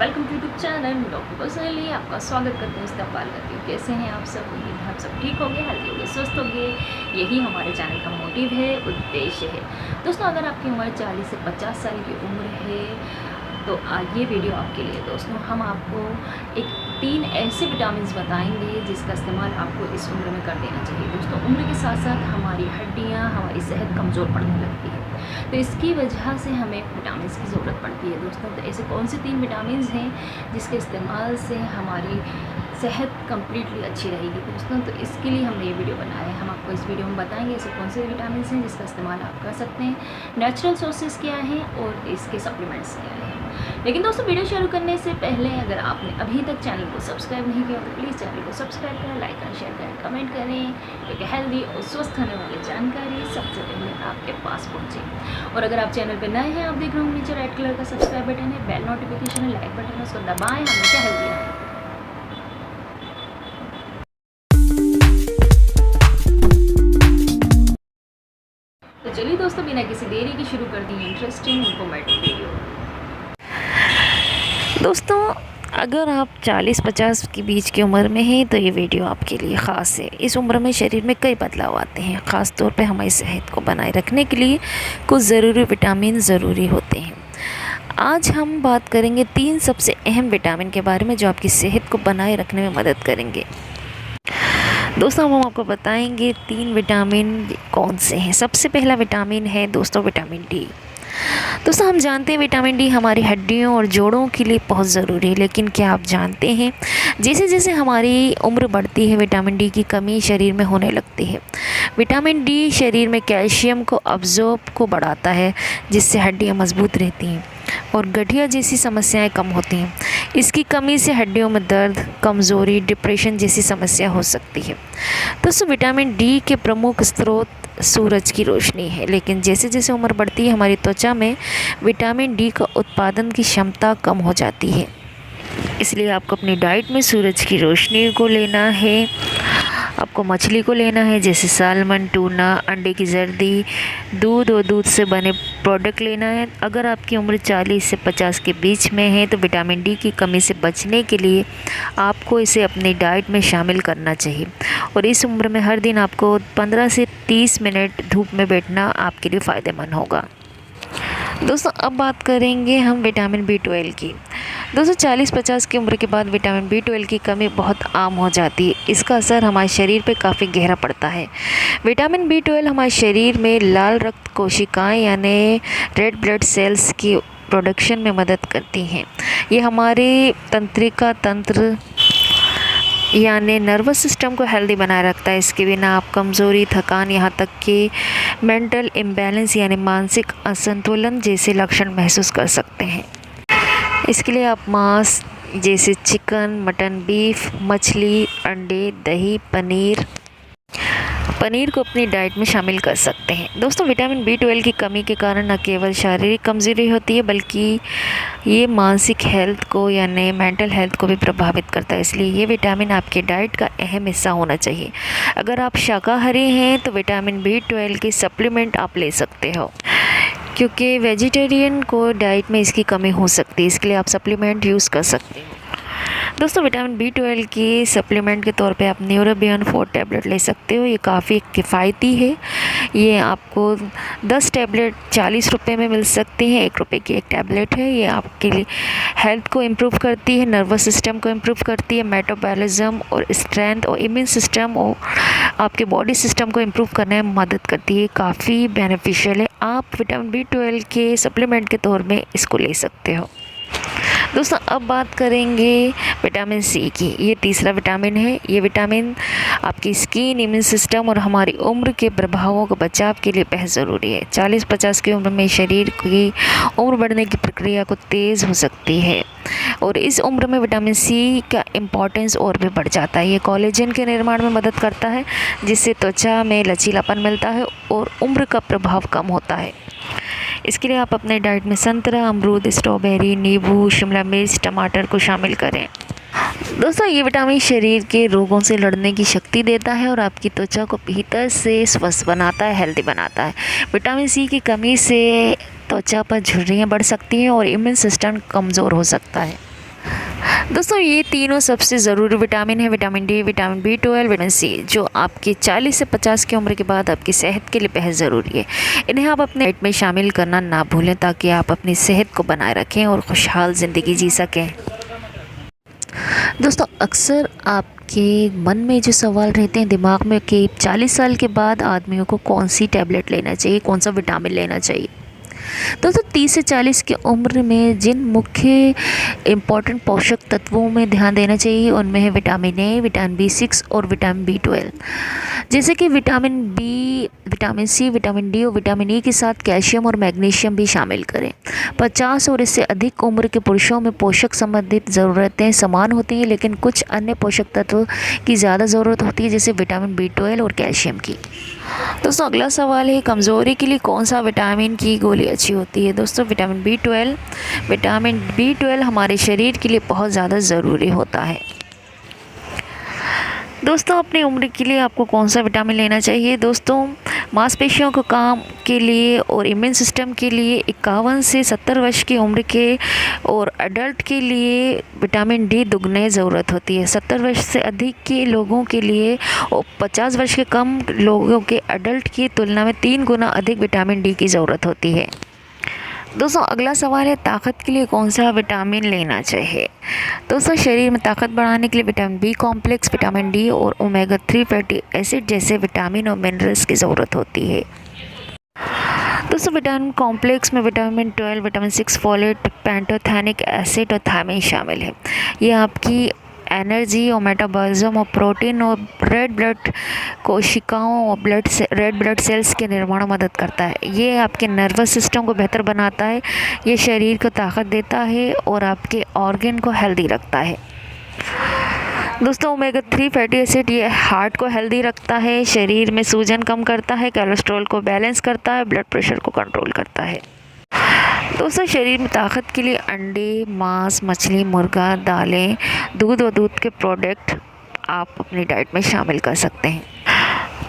Welcome to YouTube channel doctor personally आपका स्वागत करते हैं। इस्तेमाल करती हूँ। कैसे हैं आप सब? उम्मीद है आप सब ठीक होंगे, हेल्दी होंगे, स्वस्थ होंगे। यही हमारे चैनल का मोटिव है, उद्देश्य है। दोस्तों, अगर आपकी उम्र 40 से 50 साल की उम्र है तो आज ये वीडियो आपके लिए। दोस्तों, हम आपको एक 3 ऐसे विटामिन बताएंगे जिसका इस्तेमाल आपको इस उम्र में कर देना चाहिए। दोस्तों, उम्र के साथ साथ हमारी हड्डियाँ, हमारी सेहत कमज़ोर पड़ने लगती है, तो इसकी वजह से हमें विटामिन की ज़रूरत पड़ती है। दोस्तों, तो ऐसे कौन से 3 विटामिन हैं जिसके इस्तेमाल से हमारी सेहत कम्प्लीटली अच्छी रहेगी। दोस्तों, तो इसके लिए हमने ये वीडियो बनाया है। हम आपको इस वीडियो में बताएंगे ऐसे कौन से विटामिन हैं जिसका इस्तेमाल आप कर सकते हैं, नेचुरल सोर्सेज क्या हैं और इसके सप्लीमेंट्स क्या हैं। लेकिन दोस्तों, वीडियो शुरू करने से पहले अगर आपने अभी तक चैनल को सब्सक्राइब नहीं किया तो प्लीज़ चैनल को सब्सक्राइब करें, लाइक करें, शेयर करें, कमेंट करें, क्योंकि हेल्दी और स्वस्थ होने वाली जानकारी सबसे पहले आपके पास पहुँचे। और अगर आप चैनल पर नए हैं, आप देख रहे होंगे नीचे रेड कलर का सब्सक्राइब बटन है, बेल नोटिफिकेशन है, लाइक बटन है, उसको दबाएँ, हमेशा हेल्दी रहें। तो चलिए दोस्तों, बिना किसी देरी के शुरू कर दी इंटरेस्टिंग इन्फॉर्मेटिव वीडियो। दोस्तों, अगर आप 40-50 के बीच की उम्र में हैं तो ये वीडियो आपके लिए ख़ास है। इस उम्र में शरीर में कई बदलाव आते हैं। ख़ास तौर पे हमारी सेहत को बनाए रखने के लिए कुछ ज़रूरी विटामिन ज़रूरी होते हैं। आज हम बात करेंगे 3 सबसे अहम विटामिन के बारे में जो आपकी सेहत को बनाए रखने में मदद करेंगे। दोस्तों, हम आपको बताएंगे 3 विटामिन कौन से हैं। सबसे पहला विटामिन है दोस्तों विटामिन डी। दोस्तों, हम जानते हैं विटामिन डी हमारी हड्डियों और जोड़ों के लिए बहुत ज़रूरी है, लेकिन क्या आप जानते हैं जैसे जैसे हमारी उम्र बढ़ती है विटामिन डी की कमी शरीर में होने लगती है। विटामिन डी शरीर में कैल्शियम को अब्जॉर्ब को बढ़ाता है, जिससे हड्डियां मजबूत रहती हैं और गठिया जैसी समस्याएं कम होती हैं। इसकी कमी से हड्डियों में दर्द, कमज़ोरी, डिप्रेशन जैसी समस्या हो सकती है। दोस्तों, विटामिन डी के प्रमुख स्रोत सूरज की रोशनी है, लेकिन जैसे जैसे उम्र बढ़ती है हमारी त्वचा में विटामिन डी का उत्पादन की क्षमता कम हो जाती है। इसलिए आपको अपनी डाइट में सूरज की रोशनी को लेना है। आपको मछली को लेना है, जैसे सालमन, टूना, अंडे की जर्दी, दूध और दूध से बने प्रोडक्ट लेना है। अगर आपकी उम्र 40 से 50 के बीच में है तो विटामिन डी की कमी से बचने के लिए आपको इसे अपनी डाइट में शामिल करना चाहिए। और इस उम्र में हर दिन आपको 15 से 30 मिनट धूप में बैठना आपके लिए फ़ायदेमंद होगा। दोस्तों, अब बात करेंगे हम विटामिन B12 की। दोस्तों, 40-50 की उम्र के बाद विटामिन B12 की कमी बहुत आम हो जाती है। इसका असर हमारे शरीर पे काफ़ी गहरा पड़ता है। विटामिन B12 हमारे शरीर में लाल रक्त कोशिकाएं यानी रेड ब्लड सेल्स की प्रोडक्शन में मदद करती हैं। ये हमारे तंत्रिका तंत्र यानी नर्वस सिस्टम को हेल्दी बनाए रखता है। इसके बिना आप कमज़ोरी, थकान, यहाँ तक कि मेंटल इम्बैलेंस यानी मानसिक असंतुलन जैसे लक्षण महसूस कर सकते हैं। इसके लिए आप मांस जैसे चिकन, मटन, बीफ, मछली, अंडे, दही, पनीर को अपनी डाइट में शामिल कर सकते हैं। दोस्तों, विटामिन B12 की कमी के कारण न केवल शारीरिक कमज़ोरी होती है बल्कि ये मानसिक हेल्थ को यानी मेंटल हेल्थ को भी प्रभावित करता है। इसलिए ये विटामिन आपके डाइट का अहम हिस्सा होना चाहिए। अगर आप शाकाहारी हैं तो विटामिन B12 की सप्लीमेंट आप ले सकते हो, क्योंकि वेजिटेरियन को डाइट में इसकी कमी हो सकती है। इसके लिए आप सप्लीमेंट यूज़ कर सकते हो। दोस्तों, विटामिन B12 की सप्लीमेंट के तौर पे आप न्यूरोबियन 4 टैबलेट ले सकते हो। ये काफ़ी किफ़ायती है। ये आपको 10 टैबलेट 40 रुपये में मिल सकती हैं। 1 रुपये की एक टैबलेट है। ये आपके लिए हेल्थ को इम्प्रूव करती है, नर्वस सिस्टम को इम्प्रूव करती है, मेटाबॉलिज्म और स्ट्रेंथ और इम्यून सिस्टम और आपके बॉडी सिस्टम को इम्प्रूव करने में मदद करती है। काफ़ी बेनिफिशियल है। आप विटामिन B12 के सप्लीमेंट के तौर में इसको ले सकते हो। दोस्तों, अब बात करेंगे विटामिन सी की। ये तीसरा विटामिन है। ये विटामिन आपकी स्किन, इम्यून सिस्टम और हमारी उम्र के प्रभावों को बचाव के लिए बेहद ज़रूरी है। 40-50 की उम्र में शरीर की उम्र बढ़ने की प्रक्रिया को तेज़ हो सकती है और इस उम्र में विटामिन सी का इम्पोर्टेंस और भी बढ़ जाता है। ये कोलेजन के निर्माण में मदद करता है, जिससे त्वचा में लचीलापन मिलता है और उम्र का प्रभाव कम होता है। इसके लिए आप अपने डाइट में संतरा, अमरूद, स्ट्रॉबेरी, नींबू, शिमला मिर्च, टमाटर को शामिल करें। दोस्तों, ये विटामिन शरीर के रोगों से लड़ने की शक्ति देता है और आपकी त्वचा को भीतर से स्वस्थ बनाता है, हेल्दी बनाता है। विटामिन सी की कमी से त्वचा पर झुर्रियाँ बढ़ सकती हैं और इम्यून सिस्टम कमज़ोर हो सकता है। दोस्तों ये तीनों सबसे ज़रूरी विटामिन है, vitamin D, vitamin B12, vitamin C, जो आपकी 40 से 50 की उम्र के बाद आपकी सेहत के लिए बेहद ज़रूरी है। इन्हें आप अपने डाइट में शामिल करना ना भूलें ताकि आप अपनी सेहत को बनाए रखें और खुशहाल ज़िंदगी जी सकें। दोस्तों अक्सर आपके मन में जो सवाल रहते हैं दिमाग में कि 40 साल के बाद आदमियों को कौन सी टैबलेट लेना चाहिए, कौन सा विटामिन लेना चाहिए। दोस्तों 30 से 40 की उम्र में जिन मुख्य इम्पॉर्टेंट पोषक तत्वों में ध्यान देना चाहिए उनमें है विटामिन ए, विटामिन B6 और विटामिन B12। जैसे कि vitamin B, vitamin C, vitamin D और विटामिन ई के साथ कैल्शियम और मैग्नीशियम भी शामिल करें। 50 और इससे अधिक उम्र के पुरुषों में पोषक संबंधित ज़रूरतें समान होती हैं, लेकिन कुछ अन्य पोषक तत्व की ज़्यादा ज़रूरत होती है, जैसे विटामिन B12 और कैल्शियम की। दोस्तों अगला सवाल है, कमज़ोरी के लिए कौन सा विटामिन की गोली अच्छी होती है। दोस्तों विटामिन B12 हमारे शरीर के लिए बहुत ज़्यादा ज़रूरी होता है। दोस्तों अपनी उम्र के लिए आपको कौन सा विटामिन लेना चाहिए। दोस्तों मांसपेशियों को काम के लिए और इम्यून सिस्टम के लिए 51 से 70 वर्ष की उम्र के और अडल्ट के लिए विटामिन डी दुगने ज़रूरत होती है। 70 वर्ष से अधिक के लोगों के लिए और 50 वर्ष के कम लोगों के अडल्ट की तुलना में 3 गुना अधिक विटामिन डी की ज़रूरत होती है। दोस्तों अगला सवाल है, ताकत के लिए कौन सा विटामिन लेना चाहिए। दोस्तों शरीर में ताकत बढ़ाने के लिए vitamin B complex, vitamin D और ओमेगा 3 फैटी एसिड जैसे विटामिन और मिनरल्स की ज़रूरत होती है। दोस्तों विटामिन कॉम्प्लेक्स में vitamin 12, vitamin 6, folate, pantothenic acid और थायमिन शामिल है। ये आपकी एनर्जी और मेटाबॉलिज्म और प्रोटीन और रेड ब्लड कोशिकाओं और रेड ब्लड सेल्स के निर्माण में मदद करता है। ये आपके नर्वस सिस्टम को बेहतर बनाता है, ये शरीर को ताकत देता है और आपके ऑर्गन को हेल्दी रखता है। दोस्तों ओमेगा 3 फैटी एसिड ये हार्ट को हेल्दी रखता है, शरीर में सूजन कम करता है, कोलेस्ट्रॉल को बैलेंस करता है, ब्लड प्रेशर को कंट्रोल करता है। दोस्तों शरीर में ताकत के लिए अंडे, मांस, मछली, मुर्गा, दालें, दूध और दूध के प्रोडक्ट आप अपनी डाइट में शामिल कर सकते हैं।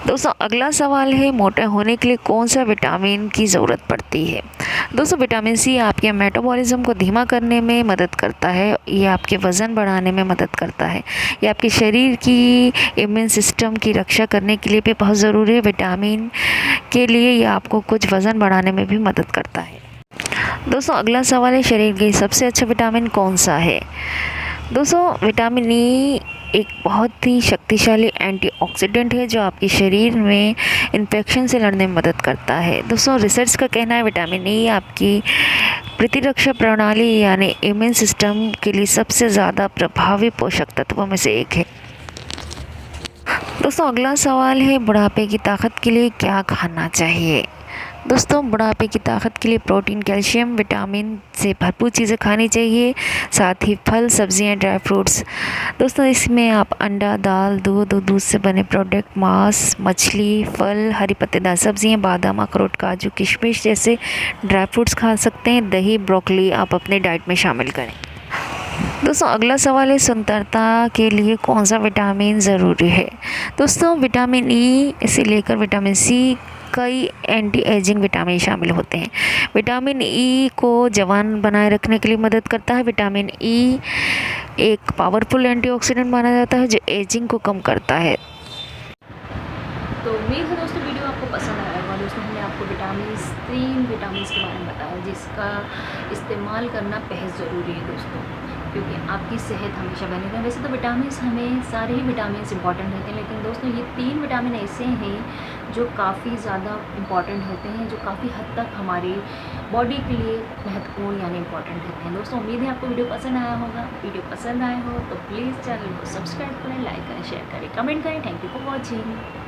दोस्तों अगला सवाल है, मोटे होने के लिए कौन सा विटामिन की ज़रूरत पड़ती है। दोस्तों विटामिन सी आपके मेटाबॉलिज्म को धीमा करने में मदद करता है, ये आपके वज़न बढ़ाने में मदद करता है, ये आपके शरीर की इम्यून सिस्टम की रक्षा करने के लिए भी बहुत ज़रूरी है। विटामिन के लिए ये आपको कुछ वज़न बढ़ाने में भी मदद करता है। दोस्तों अगला सवाल है, शरीर के सबसे अच्छा विटामिन कौन सा है। दोस्तों विटामिन ई एक बहुत ही शक्तिशाली एंटीऑक्सीडेंट है जो आपके शरीर में इन्फेक्शन से लड़ने में मदद करता है। दोस्तों रिसर्च का कहना है विटामिन ई आपकी प्रतिरक्षा प्रणाली यानी इम्यून सिस्टम के लिए सबसे ज़्यादा प्रभावी पोषक तत्वों में से एक है। दोस्तों अगला सवाल है, बुढ़ापे की ताकत के लिए क्या खाना चाहिए। दोस्तों बुढ़ापे की ताकत के लिए प्रोटीन, कैल्शियम, विटामिन से भरपूर चीज़ें खानी चाहिए, साथ ही फल, सब्जियां, ड्राई फ्रूट्स। दोस्तों इसमें आप अंडा, दाल, दूध और दूध से बने प्रोडक्ट, मांस, मछली, फल, हरी पत्तेदार सब्जियां, बादाम, अखरोट, काजू, किशमिश जैसे ड्राई फ्रूट्स खा सकते हैं। दही, ब्रोकली आप अपने डाइट में शामिल करें। दोस्तों अगला सवाल है, सुंदरता के लिए कौन सा विटामिन ज़रूरी है। दोस्तों विटामिन ई से लेकर विटामिन सी कई एंटी एजिंग विटामिन शामिल होते हैं। विटामिन ई को जवान बनाए रखने के लिए मदद करता है। विटामिन ई एक पावरफुल एंटीऑक्सीडेंट माना जाता है जो एजिंग को कम करता है। तो उम्मीद है दोस्तों वीडियो आपको पसंद आया होगा। दोस्तों हमने आपको तीन विटामिन के बारे में बताया जिसका इस्तेमाल करना बेहद ज़रूरी है दोस्तों, क्योंकि आपकी सेहत हमेशा बनी रहे। वैसे तो विटामिन हमें सारे ही विटामिन इंपॉर्टेंट रहते हैं, लेकिन दोस्तों ये 3 विटामिन ऐसे हैं जो काफ़ी ज़्यादा इम्पॉर्टेंट होते हैं, जो काफ़ी हद तक हमारी बॉडी के लिए महत्वपूर्ण यानी इम्पॉर्टेंट रहते हैं। दोस्तों उम्मीद है आपको वीडियो पसंद आया होगा। वीडियो पसंद आया हो तो प्लीज़ चैनल को सब्सक्राइब करें, लाइक करें, शेयर करें, कमेंट करें। Thank you for watching.